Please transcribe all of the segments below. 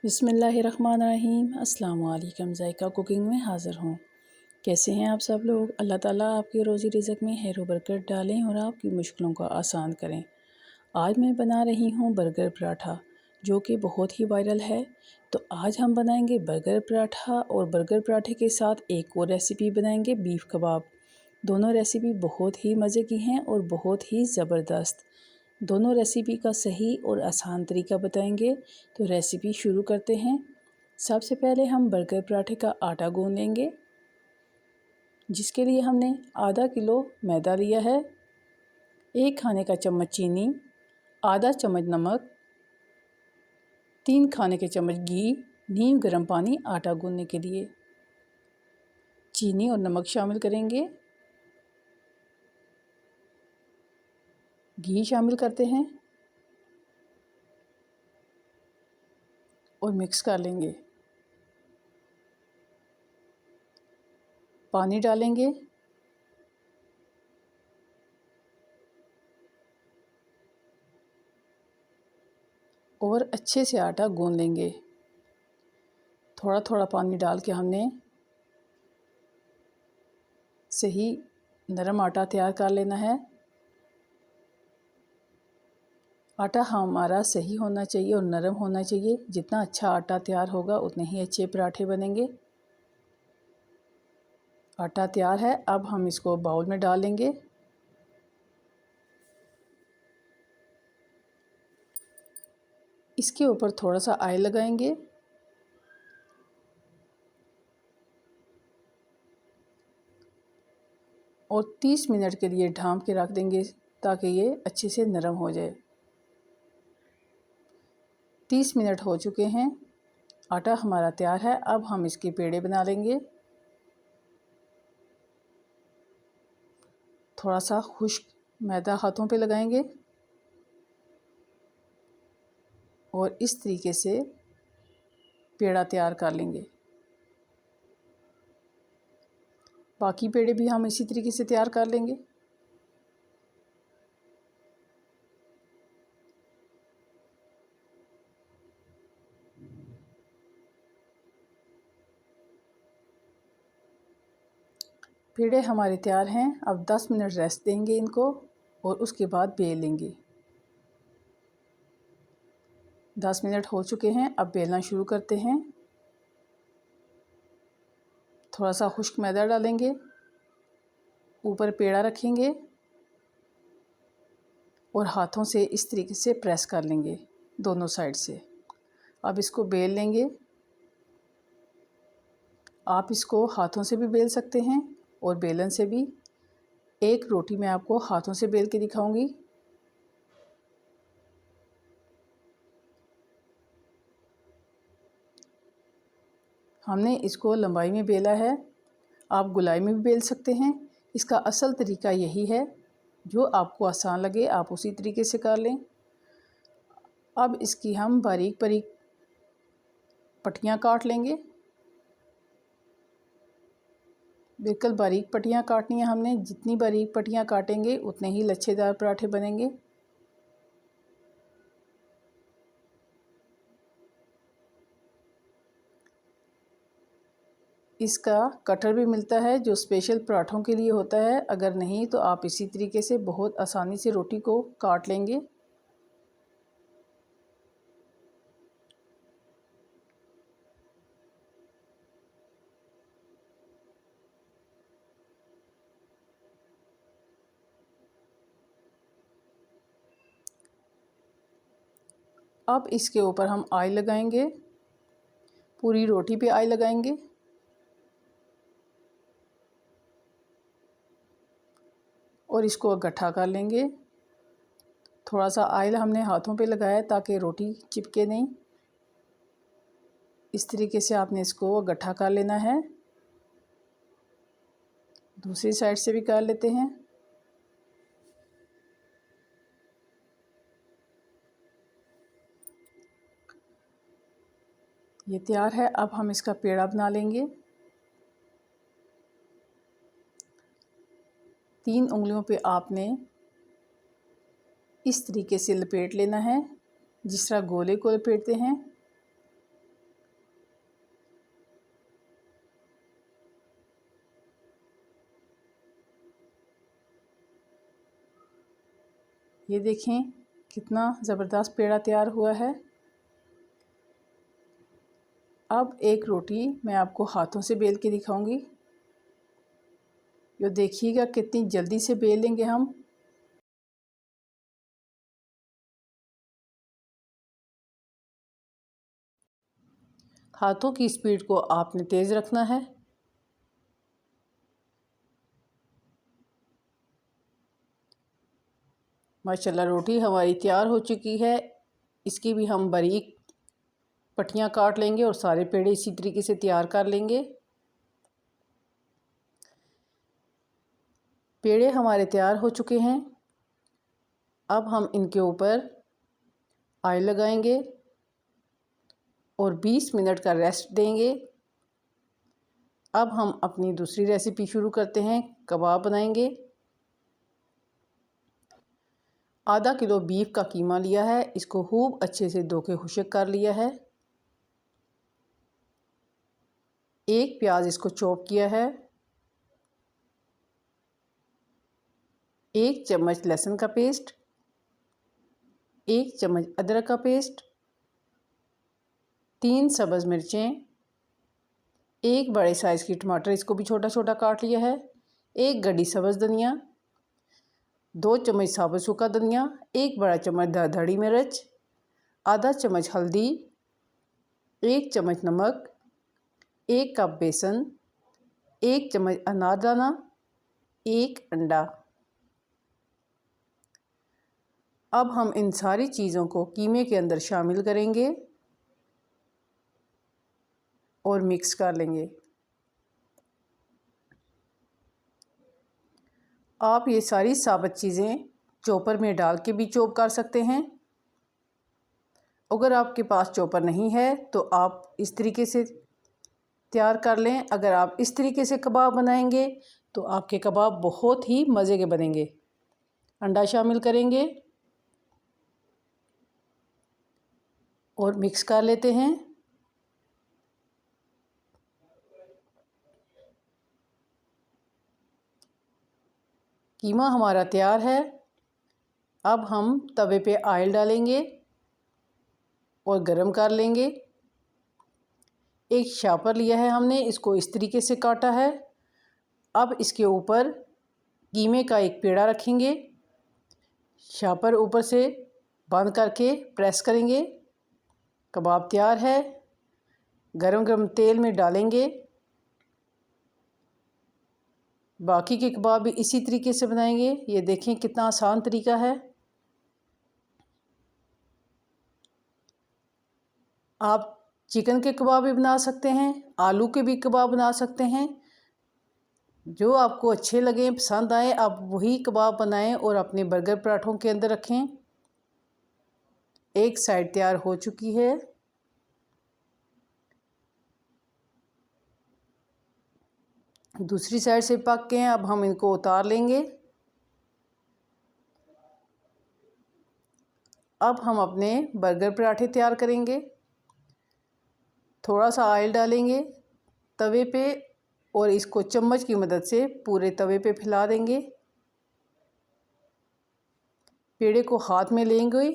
बिस्मिल्लाहिर्रहमानिर्रहीम। अस्सलाम वालेकुम। ज़ायका कुकिंग में हाज़िर हूँ। कैसे हैं आप सब लोग? अल्लाह ताला आपकी रोज़ी रिज़्क़ में खैर व बरकत डालें और आपकी मुश्किलों को आसान करें। आज मैं बना रही हूँ बर्गर पराठा, जो कि बहुत ही वायरल है। तो आज हम बनाएंगे बर्गर पराठा और बर्गर पराठे के साथ एक और रेसिपी बनाएंगे बीफ कबाब। दोनों रेसिपी बहुत ही मज़े की हैं और बहुत ही ज़बरदस्त। दोनों रेसिपी का सही और आसान तरीका बताएंगे। तो रेसिपी शुरू करते हैं। सबसे पहले हम बर्गर पराठे का आटा गूंद लेंगे, जिसके लिए हमने आधा किलो मैदा लिया है, 1 खाने का चम्मच चीनी, आधा चम्मच नमक, 3 खाने के चम्मच घी, नीम गर्म पानी आटा गूंदने के लिए। चीनी और नमक शामिल करेंगे, घी शामिल करते हैं और मिक्स कर लेंगे। पानी डालेंगे और अच्छे से आटा गूंद लेंगे। थोड़ा थोड़ा पानी डाल के हमने सही नरम आटा तैयार कर लेना है। आटा हमारा सही होना चाहिए और नरम होना चाहिए। जितना अच्छा आटा तैयार होगा उतने ही अच्छे पराठे बनेंगे। आटा तैयार है, अब हम इसको बाउल में डालेंगे। इसके ऊपर थोड़ा सा ऑयल लगाएंगे और 30 मिनट के लिए ढाँप के रख देंगे ताकि ये अच्छे से नरम हो जाए। 30 मिनट हो चुके हैं, आटा हमारा तैयार है। अब हम इसके पेड़े बना लेंगे। थोड़ा सा खुश्क मैदा हाथों पे लगाएंगे और इस तरीके से पेड़ा तैयार कर लेंगे। बाकी पेड़े भी हम इसी तरीके से तैयार कर लेंगे। पेड़े हमारे तैयार हैं। अब 10 मिनट रेस्ट देंगे इनको और उसके बाद बेल लेंगे। 10 मिनट हो चुके हैं, अब बेलना शुरू करते हैं। थोड़ा सा खुश्क मैदा डालेंगे, ऊपर पेड़ा रखेंगे और हाथों से इस तरीके से प्रेस कर लेंगे दोनों साइड से। अब इसको बेल लेंगे। आप इसको हाथों से भी बेल सकते हैं और बेलन से भी। एक रोटी मैं आपको हाथों से बेल के दिखाऊंगी। हमने इसको लंबाई में बेला है, आप गोलाई में भी बेल सकते हैं। इसका असल तरीका यही है, जो आपको आसान लगे आप उसी तरीके से कर लें। अब इसकी हम बारीक बारीक पट्टियाँ काट लेंगे। बिल्कुल बारीक पट्टियाँ काटनी है हमने। जितनी बारीक पट्टियाँ काटेंगे उतने ही लच्छेदार पराठे बनेंगे। इसका कटर भी मिलता है जो स्पेशल पराठों के लिए होता है। अगर नहीं तो आप इसी तरीके से बहुत आसानी से रोटी को काट लेंगे। अब इसके ऊपर हम ऑयल लगाएंगे, पूरी रोटी पे ऑयल लगाएंगे और इसको गट्ठा कर लेंगे। थोड़ा सा ऑयल हमने हाथों पे लगाया ताकि रोटी चिपके नहीं। इस तरीके से आपने इसको गट्ठा कर लेना है। दूसरी साइड से भी कर लेते हैं। ये तैयार है। अब हम इसका पेड़ा बना लेंगे। 3 उंगलियों पे आपने इस तरीके से लपेट लेना है, जिस तरह गोले को लपेटते हैं। ये देखें कितना ज़बरदस्त पेड़ा तैयार हुआ है। अब एक रोटी मैं आपको हाथों से बेल के दिखाऊंगी। ये देखिएगा कितनी जल्दी से बेल लेंगे हम। हाथों की स्पीड को आपने तेज़ रखना है। माशाल्लाह रोटी हमारी तैयार हो चुकी है। इसकी भी हम बारीक पट्टियाँ काट लेंगे और सारे पेड़े इसी तरीके से तैयार कर लेंगे। पेड़े हमारे तैयार हो चुके हैं। अब हम इनके ऊपर ऑयल लगाएंगे और 20 मिनट का रेस्ट देंगे। अब हम अपनी दूसरी रेसिपी शुरू करते हैं। कबाब बनाएंगे। आधा किलो बीफ का कीमा लिया है। इसको खूब अच्छे से धो के खुश्क कर लिया है। एक प्याज इसको चॉप किया है। 1 चम्मच लहसुन का पेस्ट, 1 चम्मच अदरक का पेस्ट, 3 सब्ज़ मिर्चें, 1 बड़े साइज़ की टमाटर इसको भी छोटा छोटा काट लिया है, 1 गड्डी सब्ज़ धनिया, 2 चम्मच साबुत सूखा धनिया, 1 बड़ा चम्मच धड़ी मिर्च, आधा चम्मच हल्दी, 1 चम्मच नमक, 1 कप बेसन, 1 चम्मच अनारदाना, 1 अंडा। अब हम इन सारी चीज़ों को कीमे के अंदर शामिल करेंगे और मिक्स कर लेंगे। आप ये सारी साबुत चीज़ें चॉपर में डाल के भी चॉप कर सकते हैं। अगर आपके पास चॉपर नहीं है तो आप इस तरीके से तैयार कर लें। अगर आप इस तरीके से कबाब बनाएंगे तो आपके कबाब बहुत ही मज़े के बनेंगे। अंडा शामिल करेंगे और मिक्स कर लेते हैं। कीमा हमारा तैयार है। अब हम तवे पे ऑयल डालेंगे और गरम कर लेंगे। एक शापर लिया है हमने, इसको इस तरीके से काटा है। अब इसके ऊपर कीमे का एक पेड़ा रखेंगे, शापर ऊपर से बंद करके प्रेस करेंगे। कबाब तैयार है। गरम गरम तेल में डालेंगे। बाकी के कबाब भी इसी तरीके से बनाएंगे। ये देखें कितना आसान तरीका है। आप चिकन के कबाब भी बना सकते हैं, आलू के भी कबाब बना सकते हैं। जो आपको अच्छे लगें, पसंद आए, आप वही कबाब बनाएं और अपने बर्गर पराठों के अंदर रखें। एक साइड तैयार हो चुकी है। दूसरी साइड से पक के हैं। अब हम इनको उतार लेंगे। अब हम अपने बर्गर पराठे तैयार करेंगे। थोड़ा सा ऑयल डालेंगे तवे पे और इसको चम्मच की मदद से पूरे तवे पे फैला देंगे। पेड़े को हाथ में लेंगे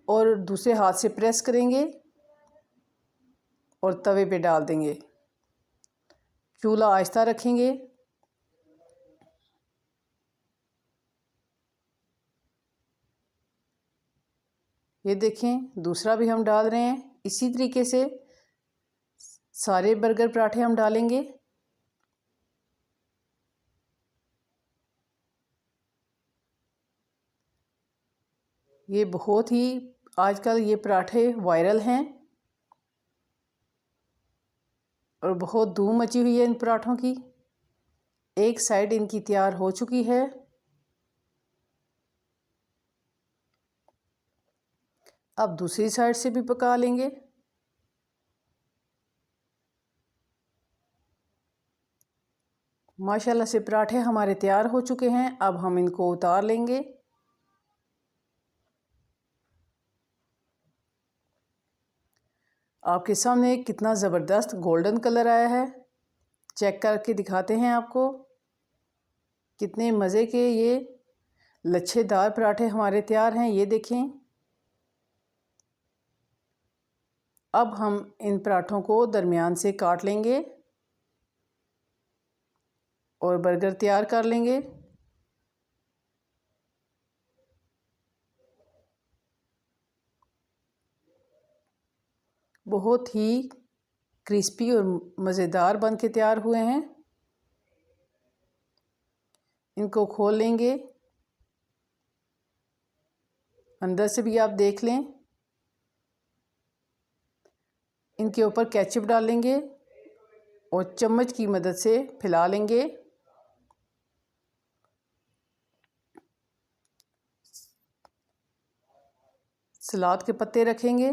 और दूसरे हाथ से प्रेस करेंगे और तवे पे डाल देंगे। चूल्हा आहिस्ता रखेंगे। ये देखें दूसरा भी हम डाल रहे हैं। इसी तरीके से सारे बर्गर पराठे हम डालेंगे। ये बहुत ही आजकल ये पराठे वायरल हैं और बहुत धूम मची हुई है इन पराठों की। एक साइड इनकी तैयार हो चुकी है। अब दूसरी साइड से भी पका लेंगे। माशाल्लाह से पराठे हमारे तैयार हो चुके हैं। अब हम इनको उतार लेंगे। आपके सामने कितना ज़बरदस्त गोल्डन कलर आया है। चेक करके दिखाते हैं आपको। कितने मज़े के ये लच्छेदार पराठे हमारे तैयार हैं, ये देखें। अब हम इन पराठों को दरमियान से काट लेंगे और बर्गर तैयार कर लेंगे। बहुत ही क्रिस्पी और मज़ेदार बन के तैयार हुए हैं। इनको खोल लेंगे, अंदर से भी आप देख लें। इनके ऊपर केचप डालेंगे और चम्मच की मदद से फैला लेंगे। सलाद के पत्ते रखेंगे।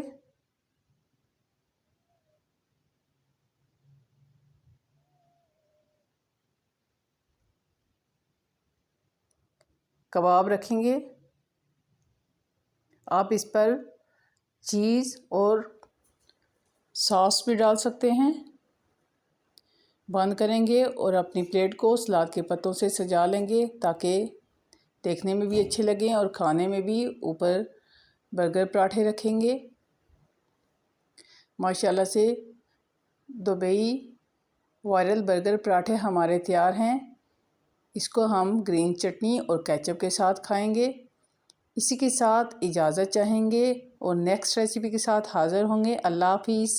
कबाब रखेंगे। आप इस पर चीज़ और सॉस भी डाल सकते हैं। बंद करेंगे और अपनी प्लेट को सलाद के पत्तों से सजा लेंगे ताकि देखने में भी अच्छे लगें और खाने में भी। ऊपर बर्गर पराठे रखेंगे। माशाल्लाह से दुबई वायरल बर्गर पराठे हमारे तैयार हैं। इसको हम ग्रीन चटनी और केचप के साथ खाएंगे। इसी के साथ इजाज़त चाहेंगे और नेक्स्ट रेसिपी के साथ हाज़िर होंगे। अल्लाह हाफिज़।